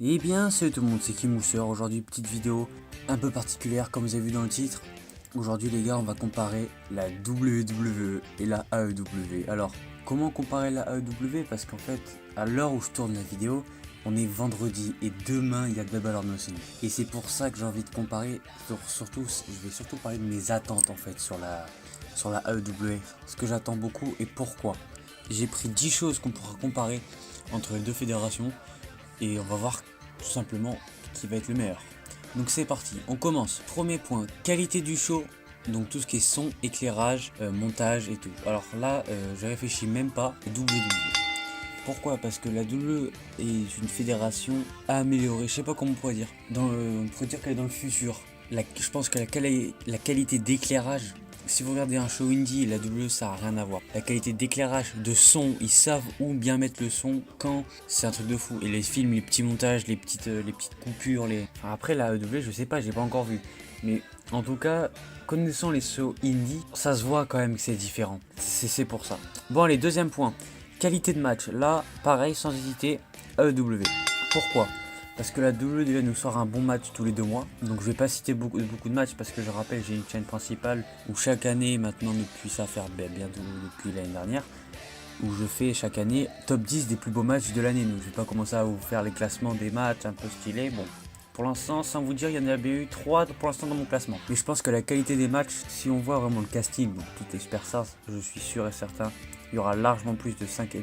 Eh bien, salut tout le monde, c'est Kimousseur. Aujourd'hui, petite vidéo un peu particulière, comme vous avez vu dans le titre. Aujourd'hui, les gars, on va comparer la WWE et la AEW. Alors, comment comparer la AEW? Parce qu'en fait, à l'heure où je tourne la vidéo, on est vendredi et demain, il y a Double or Nothing. Et c'est pour ça que j'ai envie de comparer. Surtout, je vais surtout parler de mes attentes en fait sur la AEW. Ce que j'attends beaucoup et pourquoi. J'ai pris 10 choses qu'on pourra comparer entre les deux fédérations et on va voir tout simplement qui va être le meilleur. Donc c'est parti, on commence. Premier point, qualité du show, donc tout ce qui est son, éclairage, montage et tout. Alors là, je réfléchis même pas, WWE. Pourquoi? Parce que la WWE est une fédération à améliorer, je sais pas comment on pourrait dire. On pourrait dire qu'elle est dans le futur. Je pense que la qualité d'éclairage, si vous regardez un show indie, la WWE ça a rien à voir. La qualité d'éclairage, de son, ils savent où bien mettre le son, quand, c'est un truc de fou. Et les films, les petits montages, les petites coupures, Enfin, après la WWE, je sais pas, j'ai pas encore vu. Mais en tout cas, connaissant les shows indie, ça se voit quand même que c'est différent. C'est pour ça. Bon allez, deuxième point. Qualité de match. Là, pareil, sans hésiter, AEW. Pourquoi? Parce que la WWE nous sort un bon match tous les 2 mois. Donc je vais pas citer beaucoup de matchs parce que je rappelle, j'ai une chaîne principale où chaque année, maintenant depuis ça faire bientôt depuis l'année dernière, où je fais chaque année top 10 des plus beaux matchs de l'année. Donc je vais pas commencer à vous faire les classements des matchs un peu stylés. Bon, pour l'instant, sans vous dire, il y en a eu 3 pour l'instant dans mon classement. Mais je pense que la qualité des matchs, si on voit vraiment le casting, donc tout est super ça, je suis sûr et certain, il y aura largement plus de 5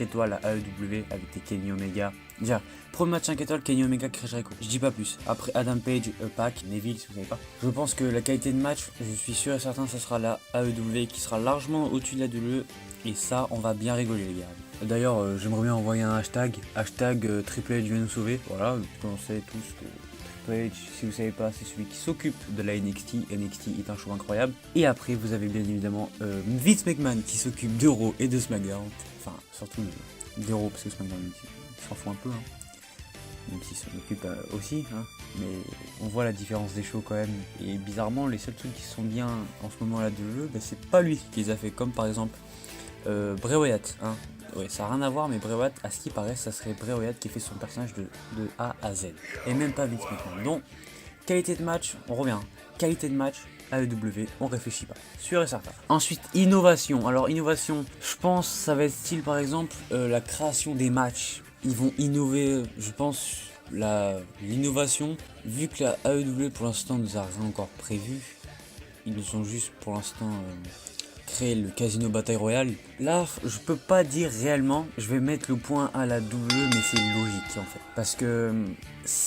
étoiles à AEW avec des Kenny Omega. Déjà, premier match 5 étoiles, Kenny Omega, Chris Jericho. Je dis pas plus. Après Adam Page, Pac, Neville, si vous savez pas. Je pense que la qualité de match, je suis sûr et certain, ça sera la AEW qui sera largement au-dessus de la WWE. Et ça, on va bien rigoler, les gars. D'ailleurs, j'aimerais bien envoyer un hashtag. Hashtag Triple H vient nous sauver. Voilà, on sait tous que Triple H, si vous savez pas, c'est celui qui s'occupe de la NXT. NXT est un show incroyable. Et après, vous avez bien évidemment Vince McMahon qui s'occupe de Raw et de SmackDown. Enfin, surtout de Raw, parce que SmackDown, il s'en fout un peu. Hein. Même s'il s'en occupe aussi. Hein. Mais on voit la différence des shows quand même. Et bizarrement, les seuls trucs qui sont bien en ce moment à la WWE, bah, c'est pas lui qui les a fait. Comme par exemple Bray Wyatt. Hein. Ouais, ça n'a rien à voir, mais Bray Wyatt, à ce qui paraît, ça serait Bray Wyatt qui fait son personnage de A à Z. Et même pas Vince McMahon. Donc, qualité de match, on revient. Qualité de match, AEW, on réfléchit pas. Sûr et certain. Ensuite, innovation. Alors, innovation, je pense, ça va être style par exemple la création des matchs. Ils vont innover, je pense, l'innovation. Vu que la AEW pour l'instant nous a rien encore prévu, ils nous ont juste pour l'instant créé le Casino Bataille Royale. Là, je peux pas dire réellement, je vais mettre le point à la WWE, mais c'est logique en fait. Parce que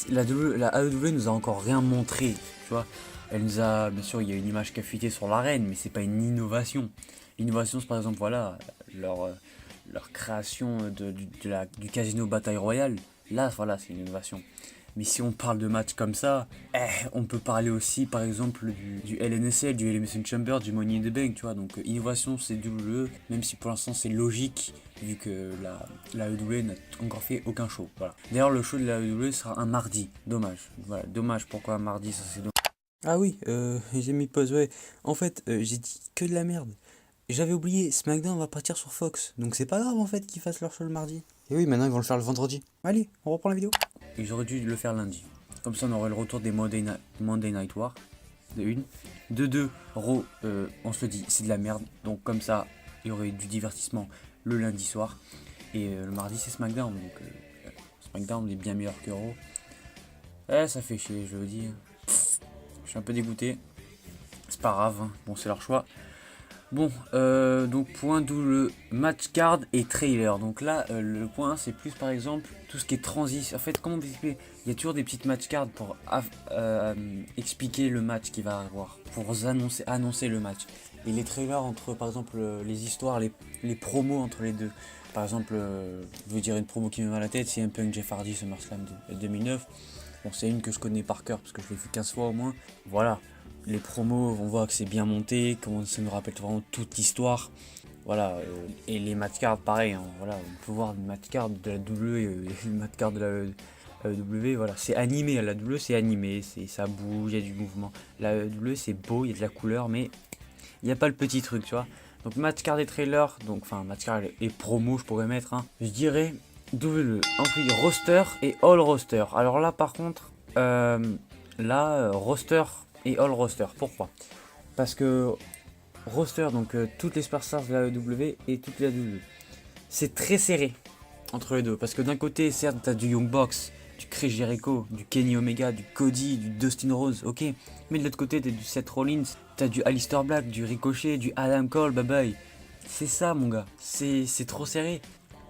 la AEW nous a encore rien montré, tu vois. Elle nous a, bien sûr, il y a une image qui a fuité sur l'arène, mais c'est pas une innovation. L'innovation, c'est par exemple, voilà, leur création du Casino Bataille Royale. Là, voilà, c'est une innovation. Mais si on parle de matchs comme ça, on peut parler aussi par exemple du LNSL, du Elimination Chamber, du Money in the Bank, tu vois. Donc innovation c'est WWE, même si pour l'instant c'est logique, vu que la AEW n'a encore fait aucun show. Voilà. D'ailleurs le show de la AEW sera un mardi. Dommage. Voilà, dommage pourquoi un mardi, ça c'est dommage. Ah oui, j'ai mis pause, ouais. En fait, j'ai dit que de la merde. J'avais oublié, SmackDown va partir sur Fox. Donc c'est pas grave en fait qu'ils fassent leur show le mardi. Et oui, maintenant ils vont le faire le vendredi. Allez, on reprend la vidéo. Et j'aurais dû le faire lundi. Comme ça on aurait le retour des Monday Night War. De une. De deux, Raw, on se le dit, c'est de la merde. Donc comme ça, il y aurait du divertissement le lundi soir. Et le mardi c'est SmackDown. Donc SmackDown est bien meilleur que Raw. Ça fait chier, je le dis. Je suis un peu dégoûté. C'est pas grave, hein. Bon c'est leur choix. Bon, donc point d'où le match card et trailer. Donc là, le point c'est plus par exemple tout ce qui est transition. En fait, comment vous expliquer? Il y a toujours des petites match cards pour expliquer le match qu'il va avoir, pour annoncer le match. Et les trailers entre par exemple les histoires, les promos entre les deux. Par exemple, je veux dire une promo qui me met à la tête, c'est un Punk Jeff Hardy SummerSlam 2009. Bon, c'est une que je connais par cœur parce que je l'ai vu 15 fois au moins. Voilà. Les promos, on voit que c'est bien monté, comment ça nous rappelle vraiment toute l'histoire. Voilà, et les match cards, pareil, hein, voilà, on peut voir le match card de la W et le match card de la W, voilà, c'est animé, la W c'est animé, ça bouge, il y a du mouvement. La W c'est beau, il y a de la couleur, mais il n'y a pas le petit truc, tu vois. Donc match card et trailer, donc enfin match card et promo, je pourrais mettre, hein. Je dirais WWE, ensuite roster et all roster. Alors là par contre, roster et all roster. Pourquoi? Parce que roster, donc toutes les superstars de la AEW et toutes les AEW. C'est très serré entre les deux. Parce que d'un côté, certes, t'as du Young Bucks, du Chris Jericho, du Kenny Omega, du Cody, du Dustin Rhodes, ok. Mais de l'autre côté, t'as du Seth Rollins, t'as du Aleister Black, du Ricochet, du Adam Cole, bye bye. C'est ça, mon gars. C'est trop serré.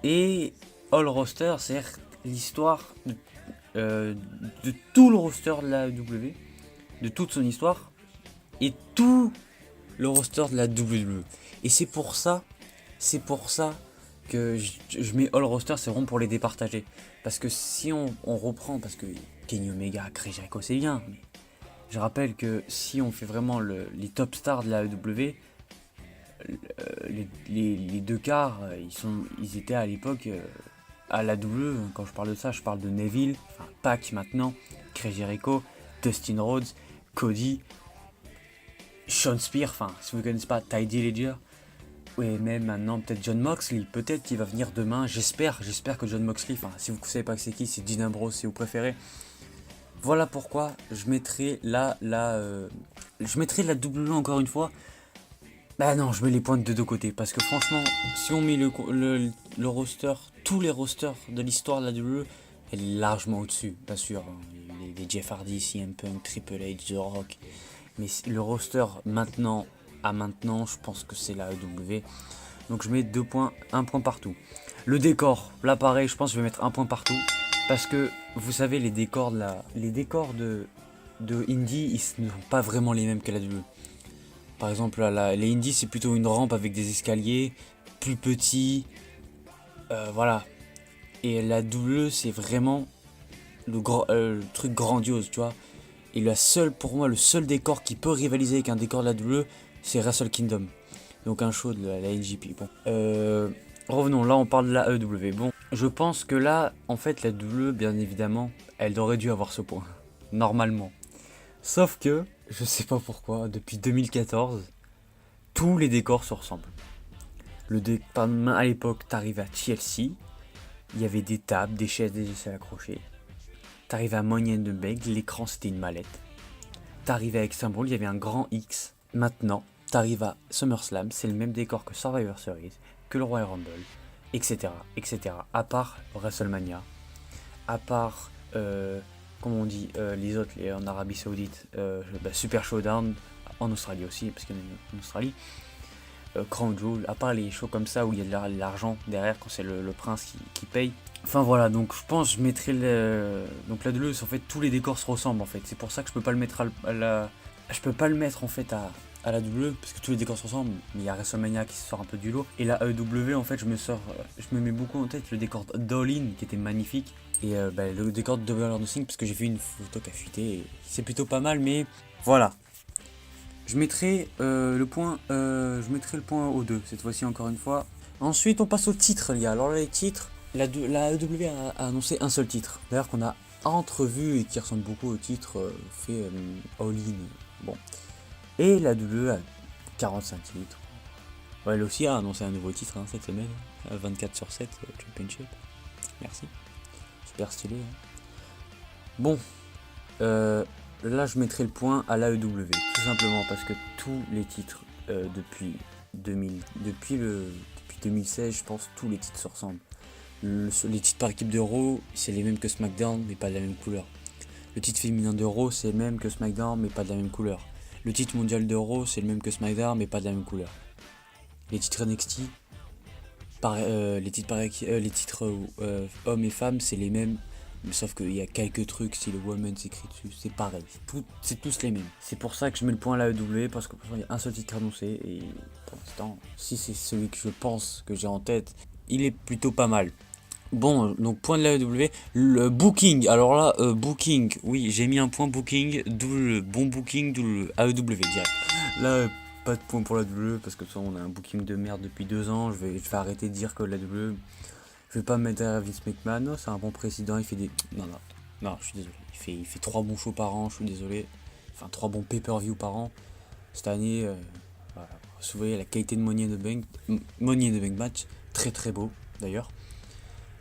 Et All Roster, c'est l'histoire de tout le roster de la AEW, de toute son histoire, et tout le roster de la WWE. Et c'est pour ça que je mets All Roster, c'est vraiment pour les départager. Parce que si on reprend, parce que Kenny Omega, Chris Jericho, c'est bien, mais je rappelle que si on fait vraiment les top stars de la AEW, les deux quarts, ils étaient à l'époque à la WWE. Quand je parle de ça, je parle de Neville, enfin Pac maintenant, Chris Jericho, Dustin Rhodes, Cody, Sean Spears, enfin si vous ne connaissez pas, Ty Dillinger. Ouais, même maintenant, peut-être Jon Moxley, peut-être qu'il va venir demain, j'espère que Jon Moxley, enfin, si vous ne savez pas c'est qui, c'est Dean Ambrose si vous préférez. Voilà pourquoi je mettrai je mettrai la WWE encore une fois. Bah non, je mets les points de deux côtés, parce que franchement, si on met le roster, tous les rosters de l'histoire de la WWE, elle est largement au-dessus, bien sûr. Hein. Les Jeff Hardy, CM Punk, Triple H, The Rock. Mais le roster maintenant, je pense que c'est la AEW. Donc je mets 2 points, 1 point partout. Le décor, là pareil, je pense que je vais mettre 1 point partout. Parce que vous savez, les décors de Indie, ils ne sont pas vraiment les mêmes que la WWE. Par exemple, les Indies, c'est plutôt une rampe avec des escaliers, plus petits. Voilà. Et la WWE, c'est vraiment le truc grandiose, tu vois. Et pour moi, le seul décor qui peut rivaliser avec un décor de la WWE, c'est Wrestle Kingdom. Donc un show de la NJP. Bon. Revenons, là on parle de la AEW. Bon, je pense que là, en fait, la WWE, bien évidemment, elle aurait dû avoir ce point. Normalement. Sauf que, je sais pas pourquoi, depuis 2014, tous les décors se ressemblent. À l'époque, t'arrives à Chelsea, il y avait des tables, des chaises, des aisselles accrochées. T'arrives à Money in the Bank, l'écran c'était une mallette. T'arrives à Extreme, il y avait un grand X. Maintenant, t'arrives à SummerSlam, c'est le même décor que Survivor Series, que le Royal Rumble, etc. etc. À part WrestleMania, à part, comment on dit, les autres, en Arabie Saoudite, Super Showdown, en Australie aussi, parce qu'il y en a en Australie, Crown Jewel, à part les shows comme ça où il y a de l'argent derrière quand c'est le prince qui paye. Enfin voilà, donc je pense que je mettrai donc la Deluxe, en fait tous les décors se ressemblent en fait. C'est pour ça que je peux pas le mettre je peux pas le mettre en fait à la WWE parce que tous les décors se ressemblent. Mais il y a WrestleMania qui sort un peu du lot. Et la AEW en fait je me mets beaucoup en tête le décor d'All-In qui était magnifique. Et le décor de Double or Nothing parce que j'ai vu une photo qui a fuité et c'est plutôt pas mal, mais voilà. Je mettrai le point au 2 cette fois-ci encore une fois. Ensuite on passe aux titres les gars. Alors là les titres, la AEW a annoncé un seul titre. D'ailleurs qu'on a entrevu et qui ressemble beaucoup au titre fait All-In. Bon. Et la WWE a 45 titres. Ouais, elle aussi a annoncé un nouveau titre cette semaine. 24/7 Championship. Merci. Super stylé. Hein. Bon. Là, je mettrai le point à l'AEW, tout simplement parce que tous les titres depuis 2016, je pense, tous les titres se ressemblent. Les titres par équipe de Raw, c'est les mêmes que SmackDown, mais pas de la même couleur. Le titre féminin de Raw, c'est le même que SmackDown, mais pas de la même couleur. Le titre mondial de Raw, c'est le même que SmackDown, mais pas de la même couleur. Les titres NXT, les titres hommes et femmes, c'est les mêmes. Mais sauf qu'il y a quelques trucs, si le Women's écrit dessus, c'est pareil. C'est tous les mêmes. C'est pour ça que je mets le point à la AEW, parce que pour l'instant, il y a un seul titre annoncé. Et pour l'instant, si c'est celui que je pense que j'ai en tête, il est plutôt pas mal. Bon, donc point de la AEW. Le booking, alors là, booking, oui, j'ai mis un point booking, d'où le bon booking, d'où le AEW direct. Là, pas de point pour la AEW, parce que ça, on a un booking de merde depuis 2 ans. Je vais arrêter de dire que la AEW... Je vais pas me mettre à Vince McMahon, non, c'est un bon président, il fait des... Non, je suis désolé. Il fait 3 bons shows par an, je suis désolé. Enfin, 3 bons pay-per-view par an. Cette année, voilà. Vous voyez la qualité de Money in the Bank match, très très beau d'ailleurs.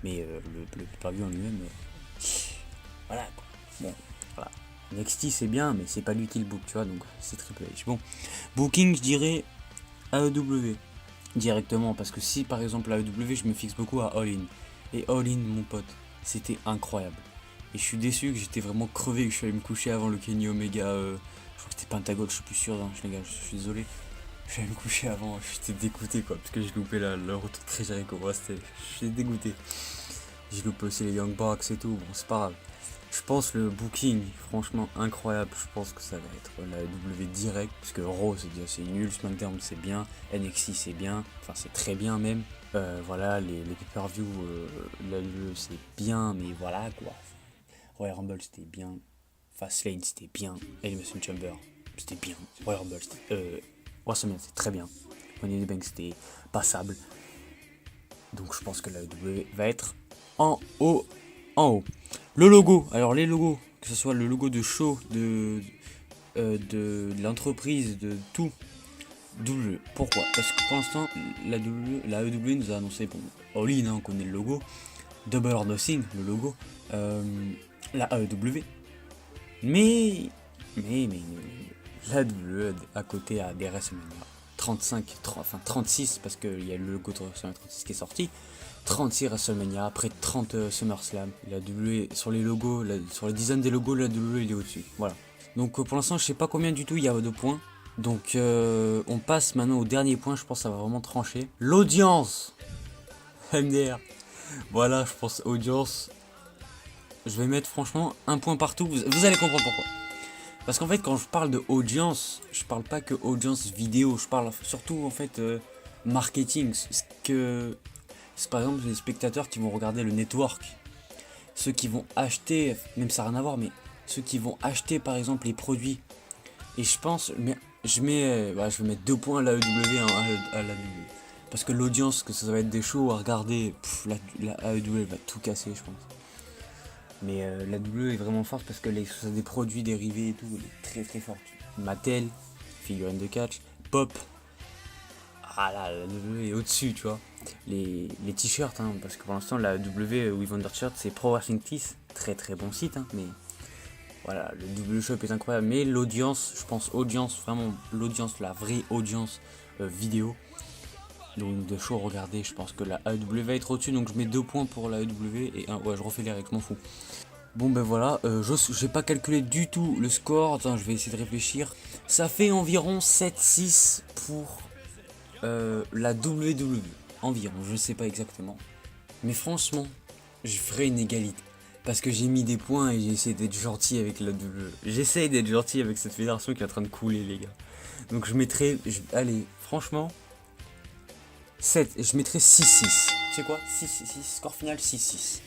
Mais le pay-per-view en lui-même, voilà quoi. Bon, voilà. NXT c'est bien, mais c'est pas lui qui le book, tu vois, donc c'est Triple H. Bon, booking, je dirais AEW directement, parce que si par exemple AEW, je me fixe beaucoup à All In. Et All In, mon pote, c'était incroyable. Et je suis déçu que j'étais vraiment crevé, que je suis allé me coucher avant le Kenny Omega. Je crois que c'était Pentagon, je suis plus sûr, hein, les gars, je suis désolé. Je suis allé me coucher avant, j'étais dégoûté quoi, parce que j'ai loupé le retour de Chris Jericho. Ouais, j'étais dégoûté. J'ai loupé aussi les Young Bucks et tout, bon, c'est pas grave. Je pense le booking, franchement incroyable. Je pense que ça va être la W direct, parce que Raw c'est nul, SmackDown c'est bien, NXT c'est bien, enfin c'est très bien même. Voilà, les pay-per-view, la WWE c'est bien, mais voilà quoi. Royal Rumble c'était bien, Fastlane c'était bien, Elimination Chamber c'était bien, Royal Rumble c'était, WrestleMania c'était très bien, Money in the Bank c'était passable. Donc je pense que la WWE va être en haut. Le logo, alors les logos, que ce soit le logo de show, de l'entreprise, de tout, WWE. Pourquoi? Parce que pour l'instant, la AEW nous a annoncé, bon, All In, hein, on connaît le logo, Double or Nothing, le logo, la AEW, mais, la WWE à côté a des WrestleMania 36, parce qu'il y a le logo de WrestleMania 36 qui est sorti, 36 WrestleMania, après 30 SummerSlam. La WWE, sur les logos, sur les dizaines des logos, la WWE il est au-dessus. Voilà. Donc pour l'instant, je sais pas combien du tout il y a de points. Donc on passe maintenant au dernier point, je pense que ça va vraiment trancher. L'audience MDR. Voilà, je pense audience. Je vais mettre franchement un point partout, vous allez comprendre pourquoi. Parce qu'en fait, quand je parle de audience, je parle pas que audience vidéo, je parle surtout en fait marketing. C'est par exemple les spectateurs qui vont regarder le network, ceux qui vont acheter, même ça n'a rien à voir, mais ceux qui vont acheter par exemple les produits. Et je pense, je vais mettre 2 points à la AEW, à la WWE. Parce que l'audience, que ça va être des shows à regarder, la AEW va tout casser, je pense. Mais la WWE est vraiment forte parce que ça a des produits dérivés et tout, elle est très très forte. Mattel, figurine de catch, Pop. Ah là, la WWE est au-dessus, tu vois. Les t-shirts, hein, parce que pour l'instant, la W We Wonder Shirt, c'est Pro Wrestling Tees. Très très bon site, hein, mais voilà, le W Shop est incroyable. Mais l'audience, je pense, vraiment l'audience, la vraie audience vidéo. Donc de show regarder, je pense que la AEW va être au-dessus. Donc je mets 2 points pour la AEW et ouais, je refais les règles, je m'en fous. Bon ben voilà, j'ai pas calculé du tout le score. Attends, je vais essayer de réfléchir. Ça fait environ 7-6 pour la WWE. Environ, je sais pas exactement. Mais franchement, je ferai une égalité. Parce que j'ai mis des points et j'ai essayé d'être gentil avec la WWE. J'essaye d'être gentil avec cette fédération qui est en train de couler, les gars. Donc je mettrai, allez, franchement, 7, je mettrai 6-6. Tu sais quoi, 6-6, score final 6-6.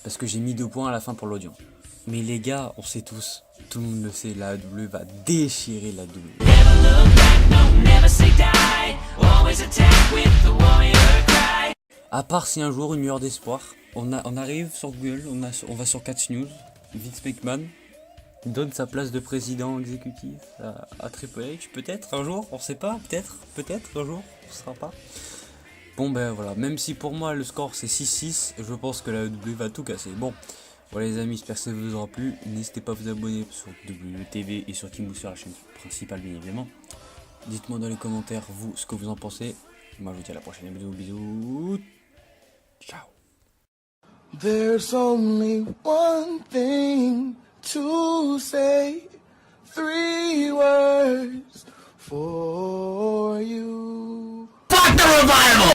Parce que j'ai mis 2 points à la fin pour l'audience. Mais les gars, on sait tous, tout le monde le sait, la AEW va déchirer la WWE. À part si un jour une lueur d'espoir, on arrive sur Google, on va sur Catch News, Vince McMahon donne sa place de président exécutif à Triple H, peut-être un jour, on sait pas, peut-être un jour, on saura pas. Bon ben voilà, même si pour moi le score c'est 6-6, je pense que la WWE va tout casser. Bon, voilà les amis, j'espère que ça vous aura plu. N'hésitez pas à vous abonner sur WTV et sur Kimbo sur la chaîne principale bien évidemment. Dites-moi dans les commentaires vous ce que vous en pensez. Moi je vous dis à la prochaine, bisous. Ciao. There's only one thing to say, 3 words for you. Fuck the revival!